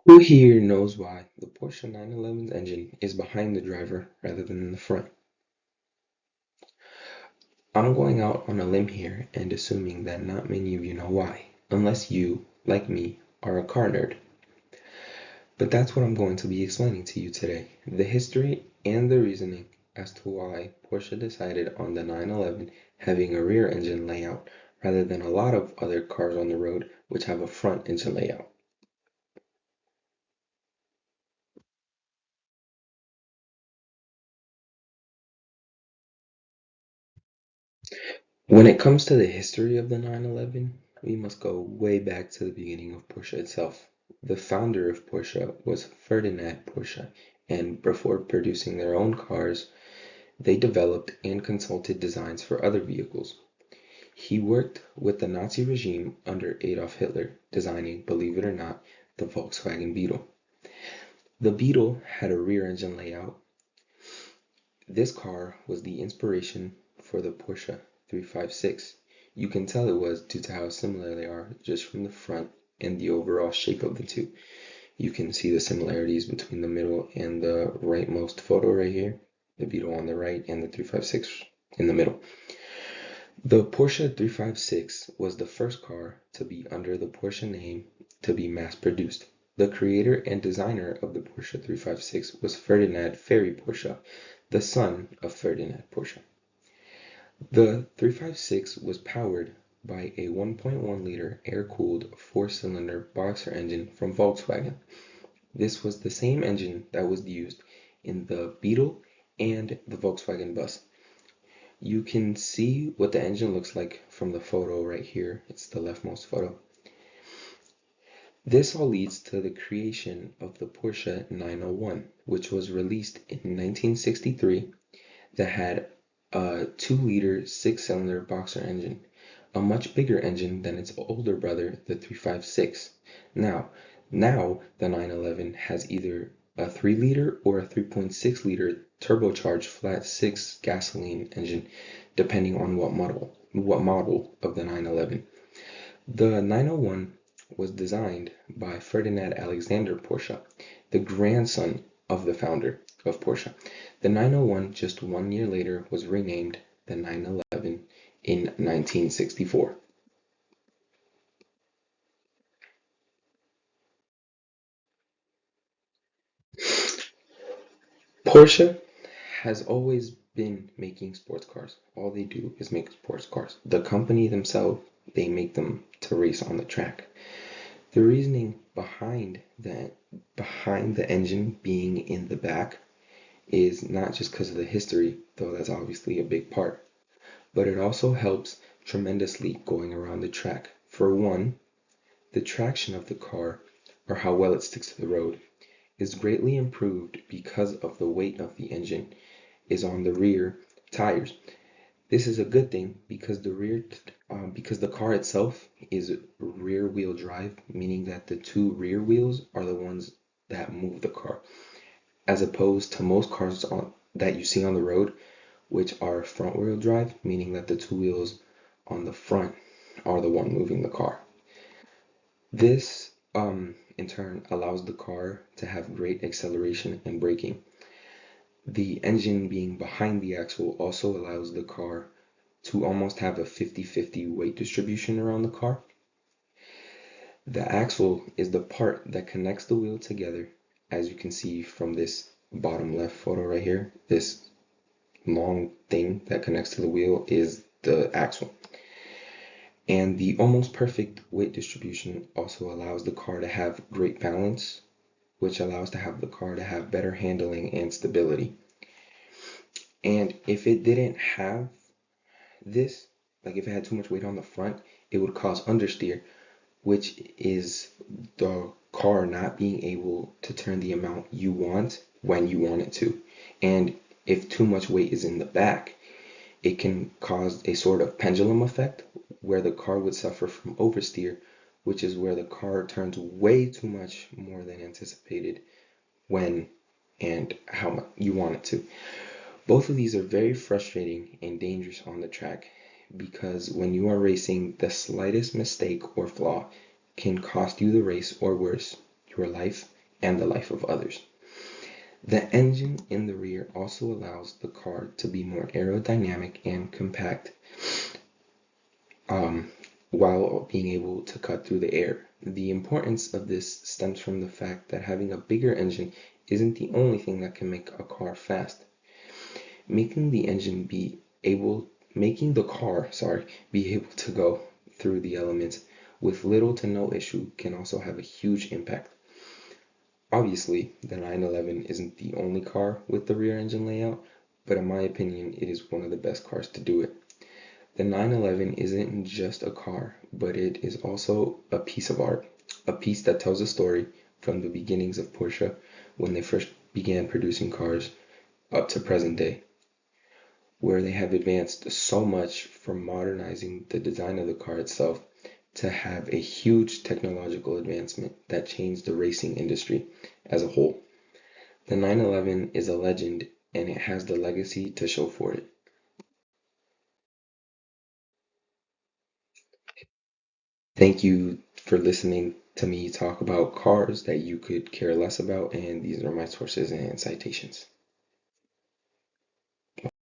Who here knows why the Porsche 911's engine is behind the driver rather than in the front? I'm going out on a limb here and assuming that not many of you know why, unless you, like me, are a car nerd. But that's what I'm going to be explaining to you today, the history and the reasoning as to why Porsche decided on the 911 having a rear engine layout rather than a lot of other cars on the road which have a front engine layout. When it comes to the history of the 911, we must go way back to the beginning of Porsche itself. The founder of Porsche was Ferdinand Porsche, and before producing their own cars, they developed and consulted designs for other vehicles. He worked with the Nazi regime under Adolf Hitler, designing, believe it or not, the Volkswagen Beetle. The Beetle had a rear engine layout. This car was the inspiration for the Porsche 356. You can tell it was due to how similar they are just from the front and the overall shape of the two. You can see the similarities between the middle and the rightmost photo right here, the Beetle on the right and the 356 in the middle. The Porsche 356 was the first car to be under the Porsche name to be mass produced. The creator and designer of the Porsche 356 was Ferdinand Ferry Porsche, the son of Ferdinand Porsche. The 356 was powered by a 1.1-liter air-cooled four-cylinder boxer engine from Volkswagen. This was the same engine that was used in the Beetle and the Volkswagen Bus. You can see what the engine looks like from the photo right here. It's the leftmost photo. This all leads to the creation of the Porsche 901, which was released in 1963 that had a 2-liter 6-cylinder boxer engine, a much bigger engine than its older brother, the 356. Now the 911 has either a 3-liter or a 3.6-liter turbocharged flat 6 gasoline engine, depending on what model of the 911. The 901 was designed by Ferdinand Alexander Porsche, the grandson of the founder of Porsche. The 901 just 1 year later was renamed the 911 in 1964. Porsche has always been making sports cars. All they do is make sports cars. The company themselves, they make them to race on the track. The reasoning behind the engine being in the back is not just because of the history, though that's obviously a big part, but it also helps tremendously going around the track. For one, the traction of the car, or how well it sticks to the road, is greatly improved because of the weight of the engine is on the rear tires. This is a good thing because the car itself is rear wheel drive, meaning that the two rear wheels are the ones that move the car, as opposed to most cars that you see on the road, which are front wheel drive, meaning that the two wheels on the front are the one moving the car. This, in turn, allows the car to have great acceleration and braking. The engine being behind the axle also allows the car to almost have a 50-50 weight distribution around the car. The axle is the part that connects the wheel together, as you can see from this bottom left photo right here. This long thing that connects to the wheel is the axle. And the almost perfect weight distribution also allows the car to have great balance, which allows the car to have better handling and stability. And if it didn't have this, like if it had too much weight on the front, it would cause understeer, which is the car not being able to turn the amount you want when you want it to. And if too much weight is in the back, it can cause a sort of pendulum effect where the car would suffer from oversteer, which is where the car turns way too much more than anticipated when and how much you want it to. Both of these are very frustrating and dangerous on the track because when you are racing, the slightest mistake or flaw can cost you the race or worse, your life and the life of others. The engine in the rear also allows the car to be more aerodynamic and compact, um, while being able to cut through the air. The importance of this stems from the fact that having a bigger engine isn't the only thing that can make a car fast. Making the engine be able, making the car, be able to go through the elements with little to no issue can also have a huge impact. Obviously, the 911 isn't the only car with the rear engine layout, but in my opinion, it is one of the best cars to do it. The 911 isn't just a car, but it is also a piece of art, a piece that tells a story from the beginnings of Porsche when they first began producing cars up to present day, where they have advanced so much from modernizing the design of the car itself to have a huge technological advancement that changed the racing industry as a whole. The 911 is a legend and it has the legacy to show for it. Thank you for listening to me talk about cars that you could care less about, and these are my sources and citations.